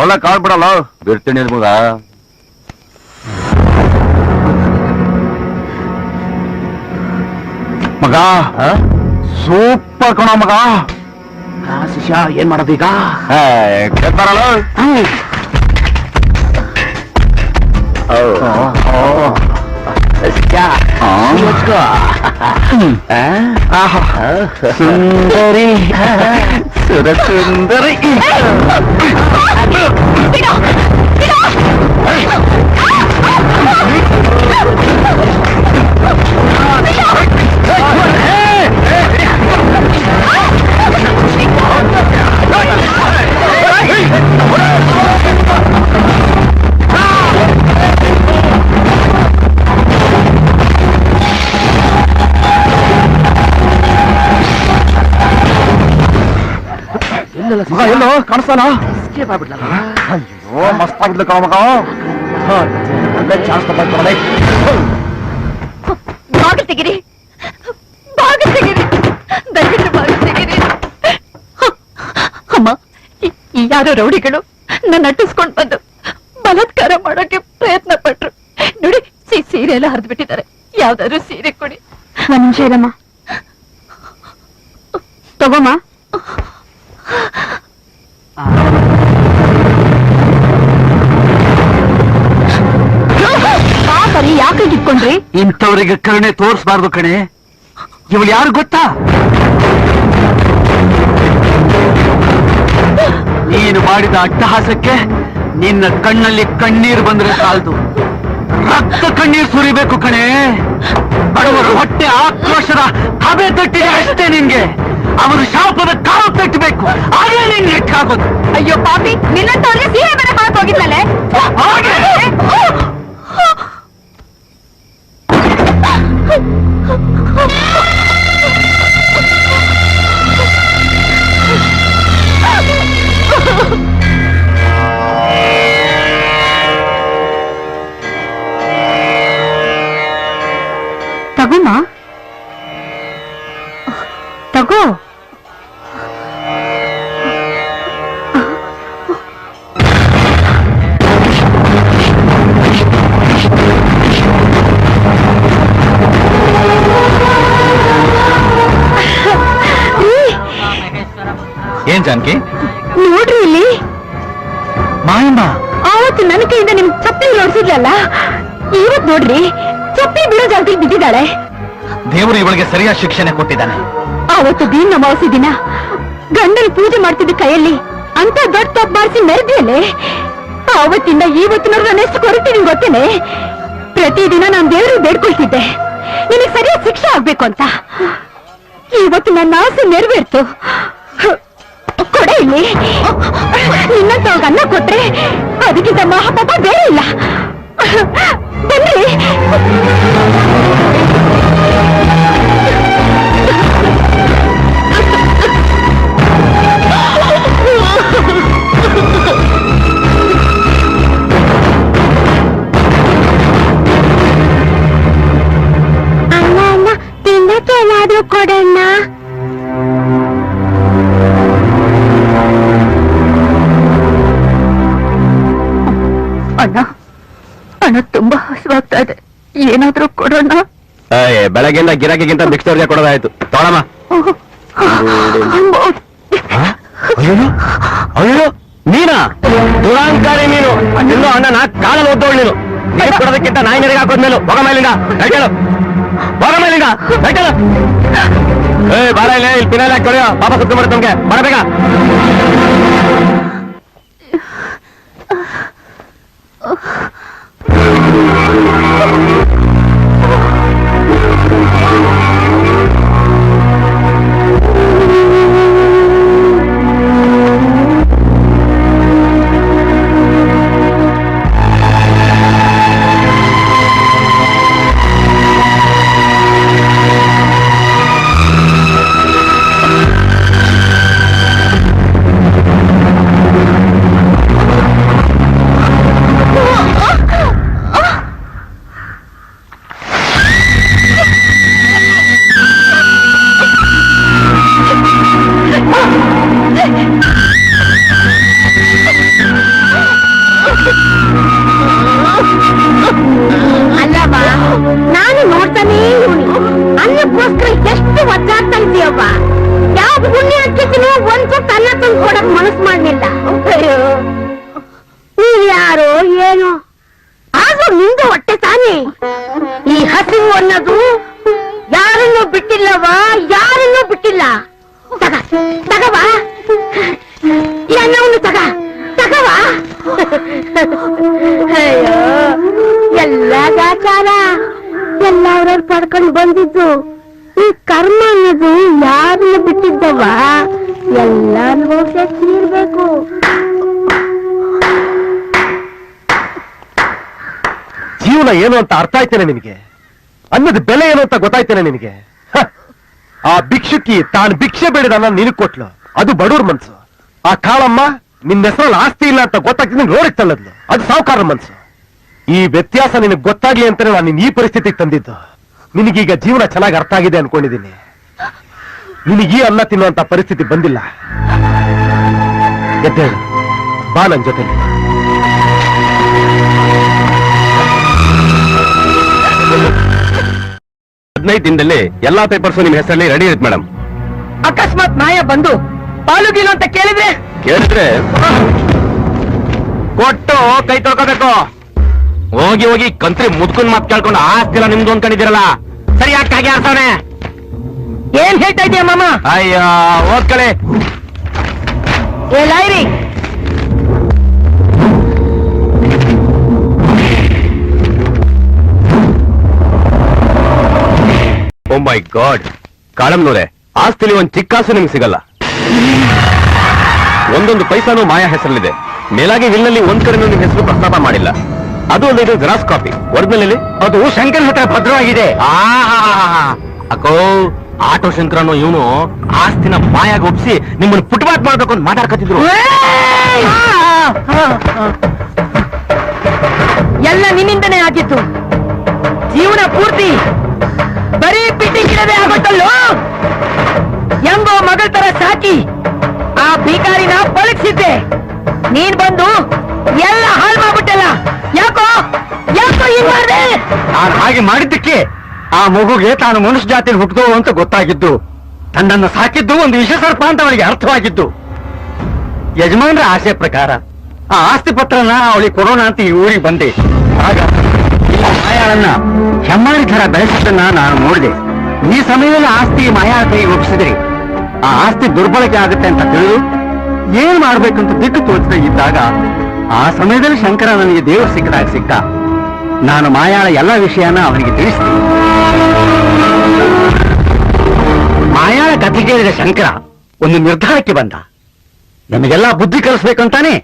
ಒಳ್ಳೆ ಕಾಲ್ ಬಿಡಲ್ಲ ಬಿಡ್ತೀನಿ ಮಗ. ಮಗ ಸೂಪರ್ ಕಣ ಮಗ. ಶಿಷ್ಯ ಏನ್ ಮಾಡೋದೀಗ? ಗೆದ್ದಾರಲ್ಲ ಸುಂದರಿ ಸುರಸುಂದರಿ. ಮಗ ಎಲ್ಲೋ ಕಾಣಿಸ್ತಾನ? ಅಯ್ಯೋ ಮಸ್ತ್ ಆಗಿದ್ಲು ಕಣ ಮಗ. ಒಳ್ಳೆ ಚಾನ್ಸ್ ತಗೊಂಡ್ರೆ ಬಾಗಿಲು ತೆಗಿರಿ, ಬಾಗಿಲು ತೆಗಿರಿ, ದಯವಿಟ್ಟು ಬಾಗಿಲು ತೆಗಿರಿ. ಅಮ್ಮ, ಯಾರೋ ರೌಡಿಗಳು ನನ್ನ ಅಟ್ಟಿಸ್ಕೊಂಡ್ ಬಂದು ಬಲಾತ್ಕಾರ ಮಾಡೋಕೆ ಪ್ರಯತ್ನ ಪಟ್ರು ನೋಡಿ. ಸೀರೆ ಎಲ್ಲ ಹರಿದು ಬಿಟ್ಟಿದ್ದಾರೆ. ಯಾವ್ದಾದ್ರು ಸೀರೆ ಕೊಡಿ. ಒಂದ್ ನಿಮಿಷ ಇರಮ್ಮ, ತಗೋಮ್ಮ. ಪಾಪರಿ ಯಾಕೆ ಇಟ್ಕೊಂಡ್ರಿ? ಇಂಥವ್ರಿಗೆ ಕರುಣೆ ತೋರಿಸಬಾರ್ದು ಕಣೆ. ಇವಳು ಯಾರು ಗೊತ್ತಾ? ನೀನು ಮಾಡಿದ ಅಟ್ಟಹಾಸಕ್ಕೆ ನಿನ್ನ ಕಣ್ಣಲ್ಲಿ ಕಣ್ಣೀರು ಬಂದ್ರೆ ಸಾಲದು, ರಕ್ತ ಕಣ್ಣೀರು ಸುರಿಬೇಕು ಕಣೆ. ಬಡವರ ಹೊಟ್ಟೆ ಆಕ್ರೋಶದ ಹಬೆ ತಟ್ಟಿದೆ ಅಷ್ಟೇ ನಿನ್ಗೆ. ಅವರು ಶಾಪದ ಕಾವು ತಟ್ಟಬೇಕು, ಹಾಗೆ ನೀನ್ ನೆಟ್ಟಾಗೋದು. ಅಯ್ಯೋ ಪಾಪಿ, ನಿನ್ನಂತವ್ರಿಗೆ ಸೀರೆ ಬೇರೆ ಹಾಕ್ ಹೋಗಿದ್ನಲ್ಲೇ. ತಗೋಮ್ಮ, ತಗೋ. ಏನ್ ಜಾನಕಿ? ನೋಡ್ರಿ ಇಲ್ಲಿ ಮಾಯಮ್ಮ. ಆವತ್ತು ನನ್ನ ಕೈಯಿಂದ ನಿಮ್ ಚಪ್ಪಲಿ ನೋಡ್ಸಿದ್ಲಲ್ಲ, ಇವತ್ ನೋಡ್ರಿ ಚಪ್ಪಲಿ ಬಿಡೋ ಜಾಗದಲ್ಲಿ ಬಿದ್ದಿದ್ದಾಳೆ. ದೇವರು ಇವಳಿಗೆ ಸರಿಯಾದ ಶಿಕ್ಷಣೆ ಕೊಟ್ಟಿದ್ದಾನೆ. ಆವತ್ತು ದೀನ ಅಮಾವಾಸ್ಯೆ ದಿನ ಗಂಡನ ಪೂಜೆ ಮಾಡ್ತಿದ್ದ ಕೈಯಲ್ಲಿ ಅಂತ ದೊಡ್ಡ ತಪ್ಪು ಮಾಡಿಸಿ ಮೆರೆದಿಯಲ್ಲೇ. ಆವತ್ತಿಂದ ಇವತ್ತಿನವ್ರು ನಾನು ಎಷ್ಟು ಕೊರತೀನಿ ಗೊತ್ತೇನೆ. ಪ್ರತಿದಿನ ನಾನು ದೇವರು ಬೇಡ್ಕೊಳ್ತಿದ್ದೆ ನಿನಗೆ ಸರಿಯಾದ ಶಿಕ್ಷೆ ಆಗ್ಬೇಕು ಅಂತ. ಇವತ್ತು ನನ್ನ ಆಸೆ ನೆರವೇರ್ತು. ಕೊಡೆ ಇಲ್ಲಿ. ನಿನ್ನಂತ ಅನ್ನ ಕೊಟ್ರೆ ಅದಕ್ಕಿಂತ ಮಹಾಪಾಪ ಬೇರೆ ಇಲ್ಲ. ಬನ್ನಿ. ಅಣ್ಣ ಅಣ್ಣ, ತಿನ್ನಕ್ಕೆ ಏನಾದ್ರೂ ಕೊಡಣ್ಣ. ಅಣ್ಣ, ಅಣ್ಣ ತುಂಬಾ ಹಸುವಾಗ್ತಾ ಇದೆ, ಏನಾದ್ರೂ ಕೊಡೋಣ. ಬೆಳಗ್ಗೆಯಿಂದ ಗಿರಾಕಿಗಿಂತ ಮಿಕ್ಸರ್ಗೆ ಕೊಡೋದಾಯ್ತು. ತೊಳಮ್ಮ. ಅಯ್ಯೋ ನೀನಾ ದುರಾಂಕಾರಿ ನೀನು. ನಿನ್ನ ಅಣ್ಣ ನಾ ಕಾಲಲ್ಲಿ ಓದ್ದೋಳು ನೀನು. ನೀರು ಕೊಡೋದಕ್ಕಿಂತ ನಾಯಿ ನೆರೆಗೆ ಹಾಕೋದ್ಮೇಲೆ ಹೋಗ ಮೇಲಿಂದ ಬೇಕೇಳು, ಹೋಗ ಮೇಲಿಂದ ಬೇಕೇಳು. ಬಾರ ಇಲ್ಲ, ಇಲ್ಲಿ ಪಿನಾಲ್ ಹಾಕಿ ಕೊಡಿಯೋ, ಪಾಪ ಸುತ್ತ ಬರುತ್ತೆ ನಮ್ಗೆ. ಬರಬೇಕ. ಬಿಟ್ಟಿಲ್ಲವ್ವ. ಯಾವ ಪುಣ್ಯ ಹಚ್ಚಿದ್ರು ಒಂದ್ ಸ್ವಲ್ಪ ಅನ್ನ ತಂದು ಕೊಡಕ್ ಮನಸ್ಸು ಮಾಡ್ಲಿಲ್ಲ. ಅಯ್ಯೋ ನೀವ್ ಯಾರೋ ಏನೋ ಆದ್ರೂ ನಿಂದು ಹೊಟ್ಟೆ ತಾನೆ. ಈ ಹಸಿವು ಅನ್ನೋದು ಯಾರನ್ನೂ ಬಿಟ್ಟಿಲ್ಲವ, ಯಾರನ್ನೂ ಬಿಟ್ಟಿಲ್ಲ. ತಗವ ಈ ಅನ್ನವನ್ನು ತಗವ. ಅಯ್ಯೋ ಎಲ್ಲ ಗಾಚಾರ ಎಲ್ಲ ಅವ್ರವ್ರು ಪಡ್ಕೊಂಡು ಬಂದಿದ್ದು. ಈ ಕರ್ಮ ಅನ್ನೋದು ಯಾರನ್ನು ಬಿಟ್ಟಿದ್ದವ ಎಲ್ಲ ಅನುಭವಿಸೇ ತೀರ್ಬೇಕು. ಜೀವನ ಏನು ಅಂತ ಅರ್ಥ ಆಯ್ತೇನೆ ನಿನಗೆ? ಅನ್ನದ ಬೆಲೆ ಏನು ಅಂತ ಗೊತ್ತಾಯ್ತೇನೆ ನಿನಗೆ? ಆ ಭಿಕ್ಷುಕಿ ತಾನು ಭಿಕ್ಷೆ ಬೇಡಿದ ಅನ್ನ ನಿನಗ್ ಕೊಟ್ಲು, ಅದು ಬಡವ್ರ ಮನ್ಸು. ಆ ಕಾಳಮ್ಮ ನಿನ್ನ ಹೆಸರಲ್ಲಿ ಆಸ್ತಿ ಇಲ್ಲ ಅಂತ ಗೊತ್ತಾಗ್ತಿದ್ದ ರೋಡಿಗೆ ತಳ್ಳದ್ಲು, ಅದು ಸಾವುಕಾರ ಮನ್ಸು. ಈ ವ್ಯತ್ಯಾಸ ನಿನಗೆ ಗೊತ್ತಾಗ್ಲಿ ಅಂತಾನೆ ನಾನು ನಿನ್ನ ಈ ಪರಿಸ್ಥಿತಿಗೆ ತಂದಿದ್ದು. ನಿನಗೀಗ ಜೀವನ ಚೆನ್ನಾಗಿ ಅರ್ಥ ಆಗಿದೆ ಅನ್ಕೊಂಡಿದ್ದೀನಿ. ನಿನಗೀ ಅನ್ನ ತಿನ್ನುವಂತ ಪರಿಸ್ಥಿತಿ ಬಂದಿಲ್ಲ. ಎದ್ದೇಳು, ಬಾ ನನ್ ಜೊತೆಲಿ. 15 ದಿನದಲ್ಲಿ ಎಲ್ಲಾ ಪೇಪರ್ಸ್ ನಿಮ್ ಹೆಸರಲ್ಲಿ ರೆಡಿ ಇರುತ್ತೆ ಮೇಡಮ್. ಅಕಸ್ಮಾತ್ ಮಾಯ ಬಂದು ಪಾಲುಗಿಲು ಅಂತ ಕೇಳಿದ್ರೆ ಕೊಟ್ಟು ಕೈ ತೊಳ್ಕೋಬೇಕು. ಹೋಗಿ ಹೋಗಿ ಕಂತ್ರಿ ಮುದ್ಕೊಂಡ್ ಮಾತ್ ಕೇಳ್ಕೊಂಡು ಆಸ್ತಿ ಎಲ್ಲ ನಿಮ್ದು ಅನ್ಕೊಂಡಿದ್ದೀರಲ್ಲ, ಸರಿ ಯಾಕಾಗಿ ಆಡ್ಸವನೆ? ಏನ್ ಹೇಳ್ತಾ ಇದೀಯ ಮಾಮ? ಅಯ್ಯ ಓದ್ಕಳೆ. ಏ ಲಾಯ್ರಿ, ಓ ಮೈ ಗಾಡ್, ಕಾಳಮ್ನವ್ರೆ, ಆಸ್ತಿಲಿ ಒಂದ್ ಚಿಕ್ಕಾಸು ನಿಮ್ಗೆ ಸಿಗಲ್ಲ. ಒಂದೊಂದು ಪೈಸಾನು ಮಾಯಾ ಹೆಸರಲ್ಲಿದೆ. ಮೇಲಾಗಿ ವಿಲ್ನಲ್ಲಿ ಒಂದ್ ಕಡೆನೂ ನಿಮ್ ಹೆಸರು ಪ್ರಸ್ತಾಪ ಮಾಡಿಲ್ಲ. ಅದು ಒಂದು ಜೆರಾಕ್ಸ್ ಕಾಪಿ. ಒರಿಜಿನಲ್ ಅದು ಶಂಕರ್ ಹತ್ರ ಭದ್ರವಾಗಿದೆ. ಅಕ್ಕೋ, ಆಟೋ ಶಂಕರನು ಇವನು ಆಸ್ತಿನ ಮಾಯಾಗ ಒಪ್ಸಿ ನಿಮ್ಮನ್ನು ಪುಟ್ಪಾತ್ ಮಾಡ್ಬೇಕು ಅಂತ ಮಾತಾಡ್ಕತ್ತಿದ್ರು. ಎಲ್ಲ ನಿನ್ನಿಂದನೇ ಆಗಿತ್ತು. ಜೀವನ ಪೂರ್ತಿ ಬರೀ ಪಿಟಿಂಗಿಡದೆ ಆಗುತ್ತಲ್ಲೋ. ಹೆಂಗೋ ಮಗಳ ತರ ಸಾಕಿ ಆ ಭಿಕಾರಿನ ಪಳಗಿಸಿದ್ದೆ. ನೀನ್ ಬಂದು ಎಲ್ಲ ಹಾಳು ಮಾಡ್ಬಿಟ್ಟಲ್ಲ. ಯಾಕೋ ಏನ್ ಮಾಡ್ದೆ? ನಾನು ಹಾಗೆ ಮಾಡಿದ್ದಕ್ಕೆ ಆ ಮಗುಗೆ ತಾನು ಮನುಷ್ಯ ಜಾತಿ ಹುಟ್ಟುದು ಅಂತ ಗೊತ್ತಾಗಿದ್ದು, ತನ್ನನ್ನು ಸಾಕಿದ್ದು ಒಂದು ವಿಷ ಸರ್ಪ ಅಂತ ಅವಳಿಗೆ ಅರ್ಥವಾಗಿದ್ದು. ಯಜಮಾನರ ಆಸೆ ಪ್ರಕಾರ ಆ ಆಸ್ತಿ ಪತ್ರನ ಅವಳಿಗೆ ಕೊಡೋಣ ಅಂತ ಈ ಊರಿಗೆ ಬಂದೆ. ಆಗ ಈ ಮಾಯಾಳನ್ನ ಹೆಮ್ಮಾರಿ ಥರ ಬೆಳೆಸಿದ್ದನ್ನ ನಾನು ನೋಡಿದೆ. ಈ ಸಮಯದಲ್ಲಿ ಆಸ್ತಿ ಮಾಯಾಳ ಕೈಗೆ ಒಪ್ಪಿಸಿದ್ರಿ ಆ ಆಸ್ತಿ ದುರ್ಬಳಕೆ ಆಗುತ್ತೆ ಅಂತ ತಿಳಿದು ಏನ್ ಮಾಡ್ಬೇಕಂತ ದಿಕ್ಕು ತೋಚದೆ ಇದ್ದಾಗ ಆ ಸಮಯದಲ್ಲಿ ಶಂಕರ ನನಗೆ ದೇವರು ಸಿಕ್ಕದಾಗ ಸಿಕ್ಕ. ನಾನು ಮಾಯಾಳ ಎಲ್ಲ ವಿಷಯನ ಅವನಿಗೆ ತಿಳಿಸಿದೆ. ಮಾಯಾಳ ಕಥೆ ಕೇಳಿದ ಶಂಕರ ಒಂದು ನಿರ್ಧಾರಕ್ಕೆ ಬಂದ. ನಮಗೆಲ್ಲ ಬುದ್ಧಿ ಕಲಿಸ್ಬೇಕಂತಾನೆ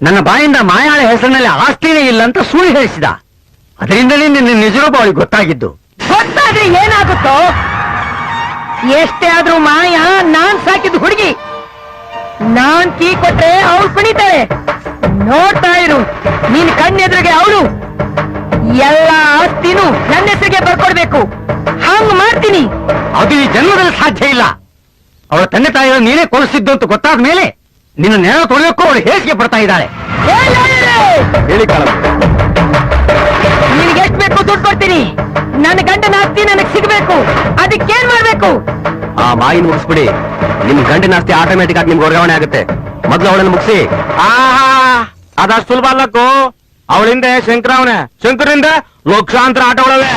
ನನ್ನ ಬಾಯಿಂದ ಮಾಯಾಳ ಹೆಸರಿನಲ್ಲಿ ಆಸ್ತಿನೇ ಇಲ್ಲ ಅಂತ ಸುಳ್ಳು ಹೇಳಿಸಿದ. ಅದರಿಂದಲೇ ನಿನ್ನ ನಿಜರೂಪ ಅವಳಿಗೆ ಗೊತ್ತಾಗಿದ್ದು. ಗೊತ್ತಾದ್ರೆ ಏನಾಗುತ್ತೋ? ಎಷ್ಟೇ ಆದ್ರೂ ಮಾಯಾ ನಾನ್ ಸಾಕಿದ್ದು ಹುಡುಗಿ. ನಾನ್ ಕೀ ಕೊಟ್ರೆ ಅವಳು ಕುಣಿತಾಳೆ. ನೋಡ್ತಾ ಇರು, ನೀನ್ ಕಣ್ಣೆದುರಿಗೆ ಅವಳು ಎಲ್ಲ ಆಸ್ತಿನೂ ನನ್ನ ಹೆಸರಿಗೆ ಬರ್ಕೊಡ್ಬೇಕು. ಹಂಗ್ ಮಾಡ್ತೀನಿ. ಅದು ಈ ಜನ್ಮದಲ್ಲಿ ಸಾಧ್ಯ ಇಲ್ಲ. ಅವಳ ತಂದೆ ತಾಯಿಗಳು ನೀನೇ ಕೊಲಿಸಿದ್ದು ಅಂತ ಗೊತ್ತಾದ ಮೇಲೆ ನಿನ್ನ ನೇರ ತೊಳೆಯೋಕ್ಕೂ ಅವಳು ಹೇಸಿಗೆ ಪಡ್ತಾ ಇದ್ದಾಳೆ. ಹೇಳಿ ಕಾಳಮ್ಮ. ನಿನ್ಗೆ ಎಷ್ಟ್ ಬೇಕು ದುಡ್ಡು ಕೊಡ್ತೀನಿ. ನನ್ನ ಗಂಡನ ಆಸ್ತಿ ನನಗ್ ಸಿಗ್ಬೇಕು. ಅದಕ್ಕೇನ್ ಮಾಡ್ಬೇಕು? ಆ ಮಾಯಿನ ಮುಗಿಸ್ಬಿಡಿ. ನಿಮ್ ಗಂಡಿನ ಆಸ್ತಿ ಆಟೋಮೆಟಿಕ್ ಆಗಿ ನಿಮ್ಗೆ ವರ್ಗಾವಣೆ ಆಗುತ್ತೆ. ಮೊದ್ಲು ಅವಳನ್ನು ಮುಗಿಸಿ. ಅದಷ್ಟು ಸುಲಭ ಅಲ್ಲಕ್ಕೂ. ಅವಳಿಂದ ಶಂಕರ ಅವನೇ, ಶಂಕರಿಂದ ಲಕ್ಷಾಂತರ ಆಟೋಗಳವೆ.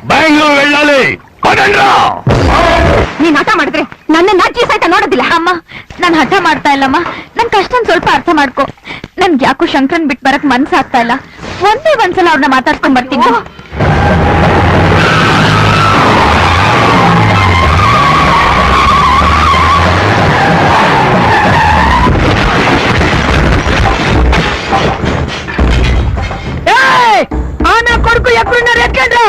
ಬೆಂಗಳೂರು వెళ్ళాలి. ನೀನ್ ಹಠ ಮಾಡಿದ್ರೆ ನನ್ನ ನಾಟ್ಯ ಸಹಿತ ನೋಡೋದಿಲ್ಲ. ಅಮ್ಮ, ನಾನ್ ಹಠ ಮಾಡ್ತಾ ಇಲ್ಲಮ್ಮ. ನನ್ ಕಷ್ಟ ಸ್ವಲ್ಪ ಅರ್ಥ ಮಾಡ್ಕೊ. ನನ್ಗೆ ಯಾಕೋ ಶಂಕರನ್ ಬಿಟ್ ಬರಕ್ ಮನ್ಸಾಗ್ತಾ ಇಲ್ಲ. ಒಂದೇ ಒಂದ್ಸಲ ಅವ್ರನ್ನ ಮಾತಾಡ್ಕೊಂಡ್ ಬರ್ತೀನಿ. ಆನ ಕೊಡ್ಕು ಎಕ್ಕಳನ್ನ ಎತ್ಕೊಂಡ್ರು.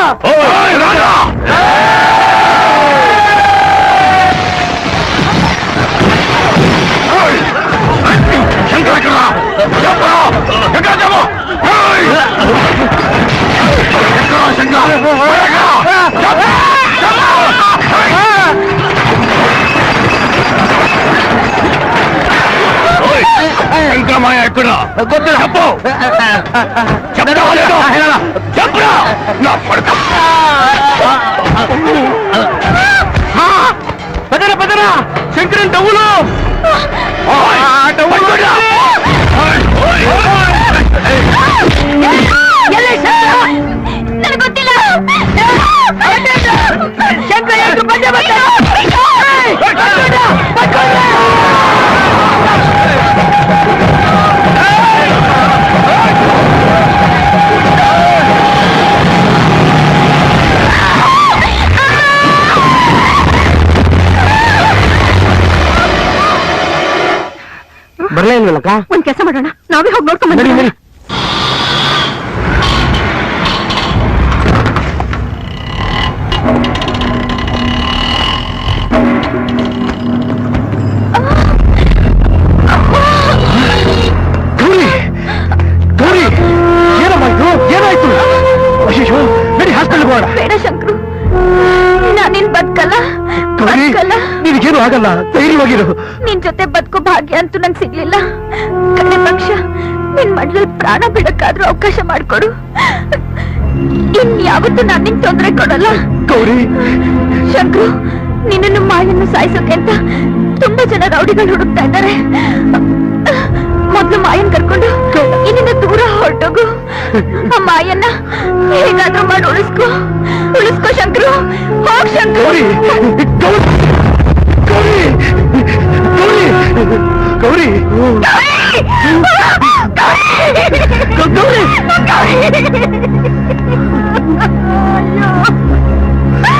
మాయ ఎక్కడ చెప్పు చెప్పురా నా పడక పదరా పదరా శంకరన్ డవ్వులు ನನಗೆ ಗೊತ್ತಿಲ್ಲ ಬರ್ಲೇ ಇಲ್ವಲ್ಲಕ್ಕ ಒಂದ್ ಕೆಲಸ ಮಾಡೋಣ ನಾವೇ ಹೋಗಿ ನೋಡ್ಕೊಂಡ್ ನಡಿ ಬಂದ್ಬಿಡೋಣ. ನಡಿ ಗೌರಿ ಗೌರಿ ಏನಮ್ಮಾಯ್ತು ಏನಾಯ್ತು ಅಯ್ಯೋ ನಡಿ ಹಾಸ್ಪಿಟಲ್ ಹೋಗೋಣ ಬೇಡ ಶಂಕರು ನಾನಿನ್ ಬದುಕಲ್ಲ ಗೌರಿ ಬದುಕಲ್ಲ ನಿನಗೇನು ಆಗಲ್ಲ ಧೈರ್ಯವಾಗಿರು ನಿನ್ ಜೊತೆ ಬದುಕೋ ಭಾಗ್ಯ ಅಂತೂ ನಂಗೆ ಸಿಗ್ಲಿಲ್ಲ ಕಡೆ ಪಕ್ಷ ನಿನ್ ಮಡ್ಲಲ್ಲಿ ಪ್ರಾಣ ಬಿಡಕ್ಕಾದ್ರೂ ಅವಕಾಶ ಮಾಡ್ಕೊಡು ಇನ್ಯಾವತ್ತೂ ನಾನ್ ನಿನ್ ತೊಂದರೆ ಕೊಡಲ್ಲ ಗೌರಿ ಶಂಕರು ನಿನ್ನನ್ನು ಮಾಯನ್ನು ಸಾಯಿಸೋಕೆ ಅಂತ ತುಂಬಾ ಜನ ರೌಡಿಗಳು ಹುಡುಕ್ತಾ ಇದ್ದಾರೆ ಮೊದ್ಲು ಮಾಯನ್ ಕರ್ಕೊಂಡು ಇಲ್ಲಿಂದ ದೂರ ಹೊರಟೋಗು ಆ ಮಾಯನ್ನ ಹೇಗಾದ್ರೂ ಮಾಡಿ ಉಳಿಸ್ಕೋ ಶಂಕರು ಹೋಗ್ ಶಂಕರು ಗೌರಿ ಗೌರಿ ಗೌರಿ ಗೌರಿ ಗೌರಿ ಗೌರಿ